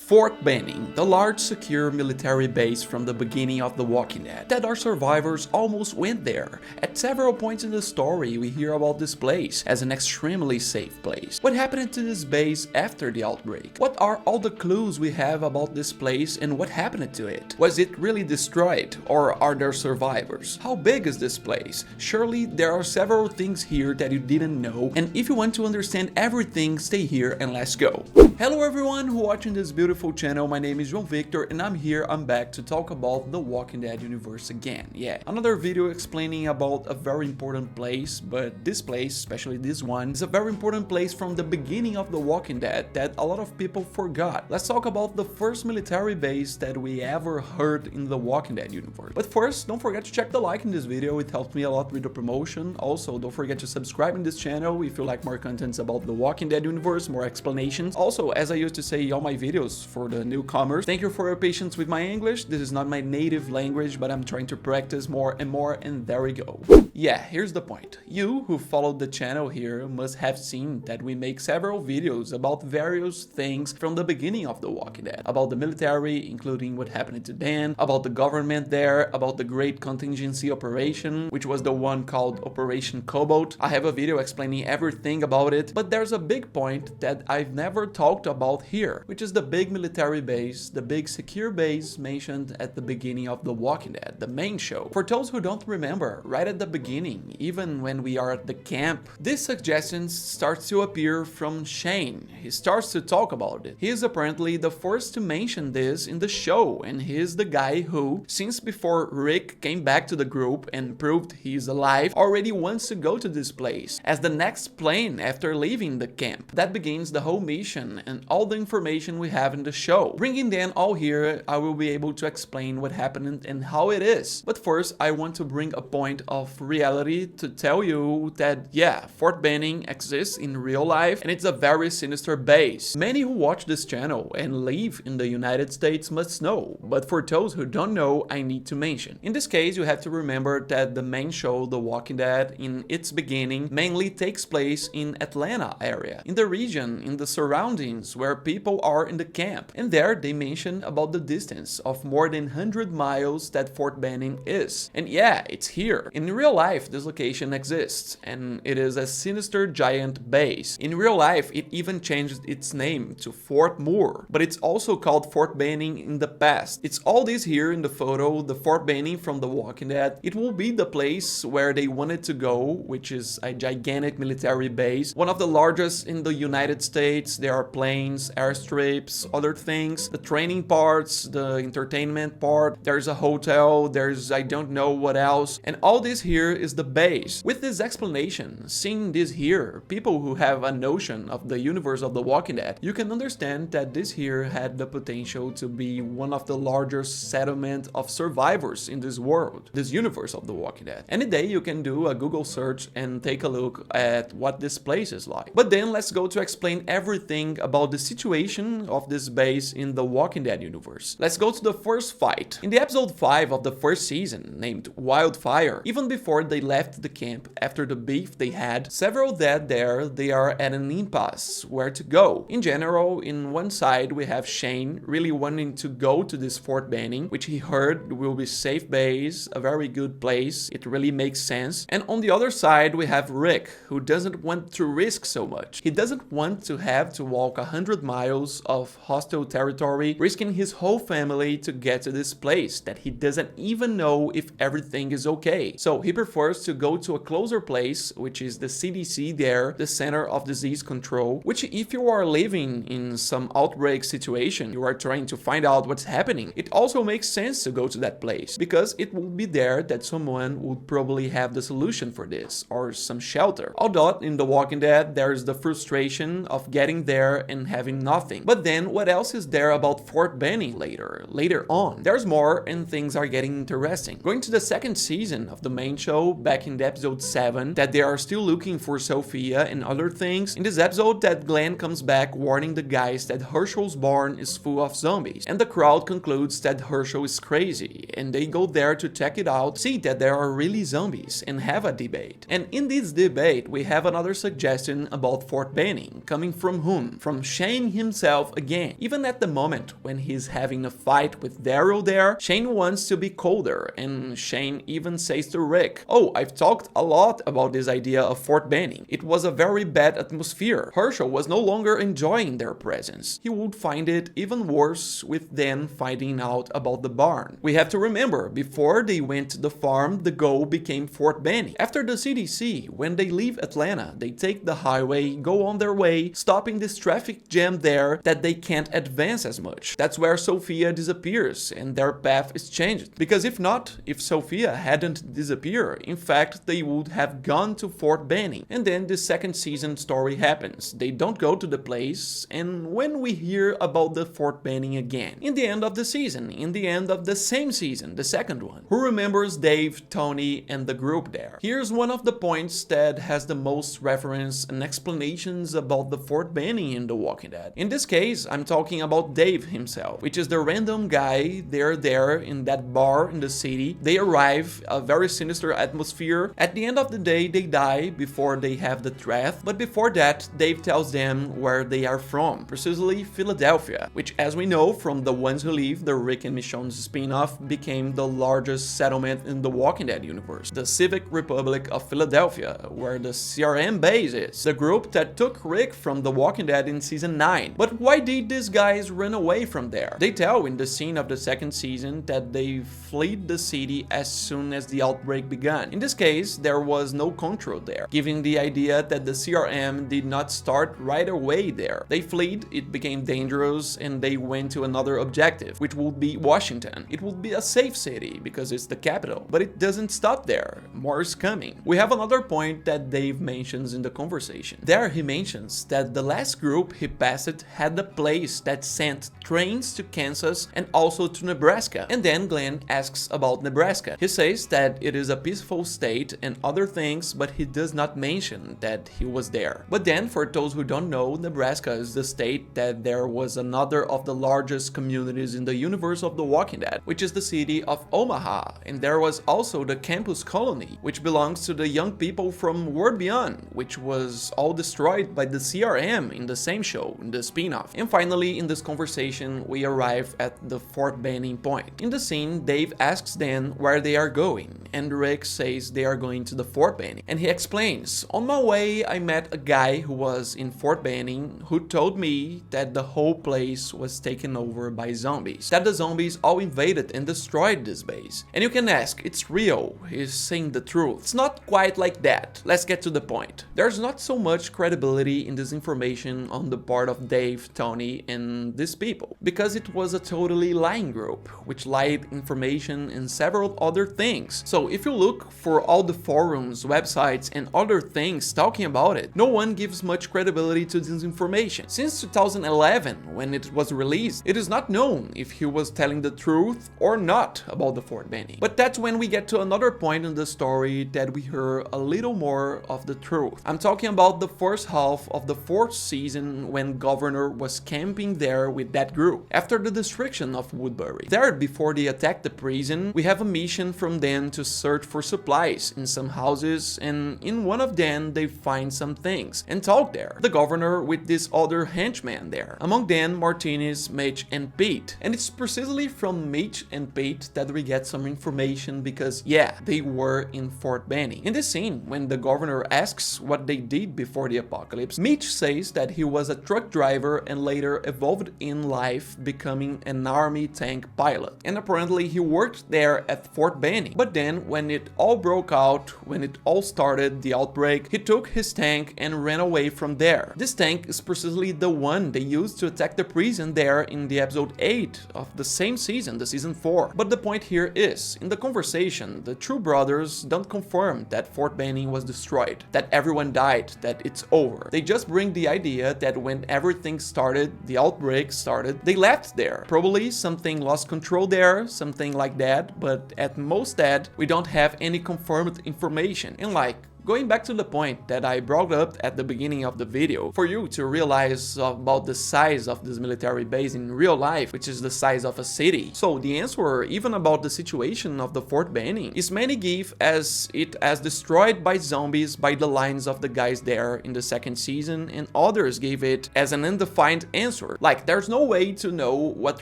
Fort Benning, the large secure military base from the beginning of The Walking Dead, that our survivors almost went there. At several points in the story we hear about this place as an extremely safe place. What happened to this base after the outbreak? What are all the clues we have about this place and what happened to it? Was it really destroyed or are there survivors? How big is this place? Surely there are several things here that you didn't know, and if you want to understand everything, stay here and let's go. Hello everyone who watching this beautiful channel, my name is João Victor and I'm back to talk about The Walking Dead universe again. Yeah, another video explaining about a very important place, but this place, especially this one, is a very important place from the beginning of The Walking Dead that a lot of people forgot. Let's talk about the first military base that we ever heard in The Walking Dead universe. But first, don't forget to check the like in this video, it helps me a lot with the promotion. Also, don't forget to subscribe in this channel if you like more contents about The Walking Dead universe, more explanations. Also, as I used to say in all my videos for the newcomers, thank you for your patience with my English. This is not my native language, but I'm trying to practice more, and there we go. Yeah, here's the point. You who followed the channel here must have seen that we make several videos about various things from the beginning of The Walking Dead. About the military, including what happened to Dan, about the government there, about the Great Contingency Operation, which was the one called Operation Cobalt. I have a video explaining everything about it, but there's a big point that I've never talked about here, which is the big military base, the big secure base mentioned at the beginning of The Walking Dead, the main show. For those who don't remember, right at the beginning, even when we are at the camp, this suggestion starts to appear from Shane. He starts to talk about it. He is apparently the first to mention this in the show, and he is the guy who, since before Rick came back to the group and proved he is alive, already wants to go to this place as the next plane after leaving the camp. That begins the whole mission and all the information we have in the show. Bringing them all here, I will be able to explain what happened and how it is. But first, I want to bring a point of reality to tell you that, yeah, Fort Benning exists in real life and it's a very sinister base. Many who watch this channel and live in the United States must know, but for those who don't know, I need to mention. In this case, you have to remember that the main show, The Walking Dead, in its beginning, mainly takes place in Atlanta area, in the region, in the surroundings where people are in the camp. And there they mention about the distance of more than 100 miles that Fort Benning is. And yeah, it's here. In real life, this location exists, and it is a sinister giant base. In real life, it even changed its name to Fort Moore, but it's also called Fort Benning in the past. It's all this here in the photo, the Fort Benning from The Walking Dead. It will be the place where they wanted to go, which is a gigantic military base, one of the largest in the United States. There are planes, airstrips, other things, the training parts, the entertainment part, there's a hotel, there's I don't know what else, and all this here is the base. With this explanation, seeing this here, people who have a notion of the universe of The Walking Dead, you can understand that this here had the potential to be one of the largest settlement of survivors in this world, this universe of The Walking Dead. Any day you can do a Google search and take a look at what this place is like. But then let's go to explain everything about the situation of this base in The Walking Dead universe. Let's go to the first fight. In the episode 5 of the first season, named Wildfire, even before they left the camp after the beef they had, several dead there, they are at an impasse where to go. In general, in one side we have Shane really wanting to go to this Fort Benning, which he heard will be safe base, a very good place, it really makes sense. And on the other side we have Rick, who doesn't want to risk so much. He doesn't want to have to walk 100 miles of hostile territory, risking his whole family to get to this place that he doesn't even know if everything is okay. So he prefers to go to a closer place, which is the CDC there, the Center of Disease Control, which if you are living in some outbreak situation, you are trying to find out what's happening, it also makes sense to go to that place, because it will be there that someone would probably have the solution for this, or some shelter. Although in The Walking Dead, there is the frustration of getting there and having nothing. But then what else is there about Fort Benning later on? There's more and things are getting interesting. Going to the second season of the main show, back in the episode 7, that they are still looking for Sophia and other things. In this episode that Glenn comes back warning the guys that Herschel's barn is full of zombies, and the crowd concludes that Herschel is crazy, and they go there to check it out, see that there are really zombies, and have a debate. And in this debate we have another suggestion about Fort Benning, coming from whom? From Shane himself again. Shane. Even at the moment when he's having a fight with Daryl there, Shane wants to be colder, and Shane even says to Rick, "Oh, I've talked a lot about this idea of Fort Benning. It was a very bad atmosphere. Herschel was no longer enjoying their presence. He would find it even worse with them finding out about the barn." We have to remember, before they went to the farm, the goal became Fort Benning. After the CDC, when they leave Atlanta, they take the highway, go on their way, stopping this traffic jam there that they can't advance as much. That's where Sophia disappears and their path is changed. Because if not, if Sophia hadn't disappeared, in fact, they would have gone to Fort Benning. And then the second season story happens. They don't go to the place, and when we hear about the Fort Benning again, in the end of the season, in the end of the same season, the second one, who remembers Dave, Tony, and the group there? Here's one of the points that has the most reference and explanations about the Fort Benning in The Walking Dead. In this case, I'm talking about Dave himself, which is the random guy. They're there in that bar in the city. They arrive, a very sinister atmosphere. At the end of the day, they die before they have the threat, but before that, Dave tells them where they are from, precisely Philadelphia, which, as we know from The Ones Who Leave, the Rick and Michonne spin-off, became the largest settlement in the Walking Dead universe, the Civic Republic of Philadelphia, where the CRM base is, the group that took Rick from The Walking Dead in season 9. But why did these guys run away from there? They tell in the scene of the second season that they fled the city as soon as the outbreak began. In this case, there was no control there, giving the idea that the CRM did not start right away there. They fled, it became dangerous, and they went to another objective, which would be Washington. It would be a safe city because it's the capital, but it doesn't stop there. More is coming. We have another point that Dave mentions in the conversation. There he mentions that the last group he passed had a place that sent trains to Kansas and also to Nebraska. And then Glenn asks about Nebraska. He says that it is a peaceful state and other things, but he does not mention that he was there. But then, for those who don't know, Nebraska is the state that there was another of the largest communities in the universe of The Walking Dead, which is the city of Omaha. And there was also the campus colony, which belongs to the young people from World Beyond, which was all destroyed by the CRM in the same show, in the spin-off. And finally, in this conversation, we arrive at the Fort Benning point. In the scene, Dave asks Dan where they are going, and Rick says they are going to the Fort Benning. And he explains, "On my way, I met a guy who was in Fort Benning who told me that the whole place was taken over by zombies, that the zombies all invaded and destroyed this base." And you can ask, it's real, he's saying the truth. It's not quite like that. Let's get to the point. There's not so much credibility in this information on the part of Dave, Tony, and these people, because it was a totally lying group, which lied information and several other things. So if you look for all the forums, websites, and other things talking about it, no one gives much credibility to this information. Since 2011, when it was released, it is not known if he was telling the truth or not about the Fort Benning. But that's when we get to another point in the story that we hear a little more of the truth. I'm talking about the first half of the fourth season, when Governor was camping there with that group after the destruction of Woodbury. There, before they attack the prison, we have a mission from them to search for supplies in some houses, and in one of them they find some things and talk there. The governor with this other henchman there. Among them, Martinez, Mitch, and Pete. And it's precisely from Mitch and Pete that we get some information, because yeah, they were in Fort Benning. In this scene, when the governor asks what they did before the apocalypse, Mitch says that he was a truck driver and later evolved in life, becoming an army tank pilot. And apparently he worked there at Fort Benning. But then, when it all broke out, when it all started, the outbreak, he took his tank and ran away from there. This tank is precisely the one they used to attack the prison there in the episode 8 of the same season, the season 4. But the point here is, in the conversation, the two brothers don't confirm that Fort Benning was destroyed, that everyone died, that it's over. They just bring the idea that when everything started, the outbreak started, they left there. Probably something lost control there, something like that, but at most that we don't have any confirmed information. And like, Going back to the point that I brought up at the beginning of the video, for you to realize about the size of this military base in real life, which is the size of a city. So the answer, even about the situation of the Fort Benning, is many give as it as destroyed by zombies by the lines of the guys there in the second season, and others gave it as an undefined answer, like there's no way to know what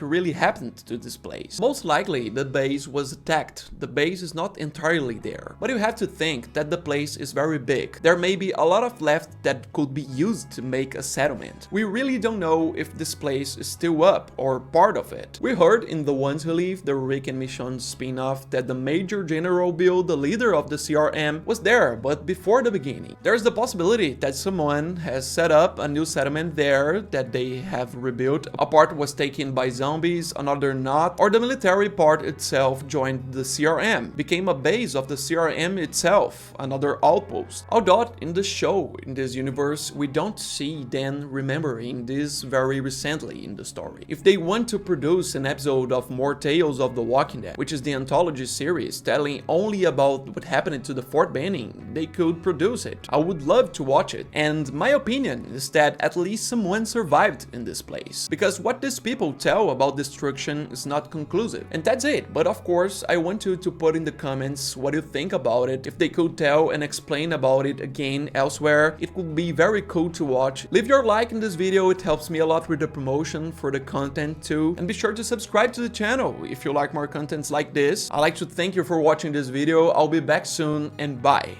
really happened to this place. Most likely the base was attacked, the base is not entirely there, but you have to think that the place is very big. There may be a lot of left that could be used to make a settlement. We really don't know if this place is still up or part of it. We heard in The Ones Who Live, the Rick and Michonne spin-off, that the Major General Bill, the leader of the CRM, was there, but before the beginning. There's the possibility that someone has set up a new settlement there that they have rebuilt. A part was taken by zombies, another not, or the military part itself joined the CRM, became a base of the CRM itself, another outpost. Although in the show, in this universe, we don't see them remembering this very recently in the story. If they want to produce an episode of More Tales of the Walking Dead, which is the anthology series telling only about what happened to the Fort Benning, they could produce it. I would love to watch it, and my opinion is that at least someone survived in this place, because what these people tell about destruction is not conclusive. And that's it, but of course I want you to put in the comments what you think about it. If they could tell and explain about it again elsewhere, it would be very cool to watch. Leave your like in this video, it helps me a lot with the promotion for the content too, and be sure to subscribe to the channel if you like more contents like this. I'd like to thank you for watching this video. I'll be back soon, and bye.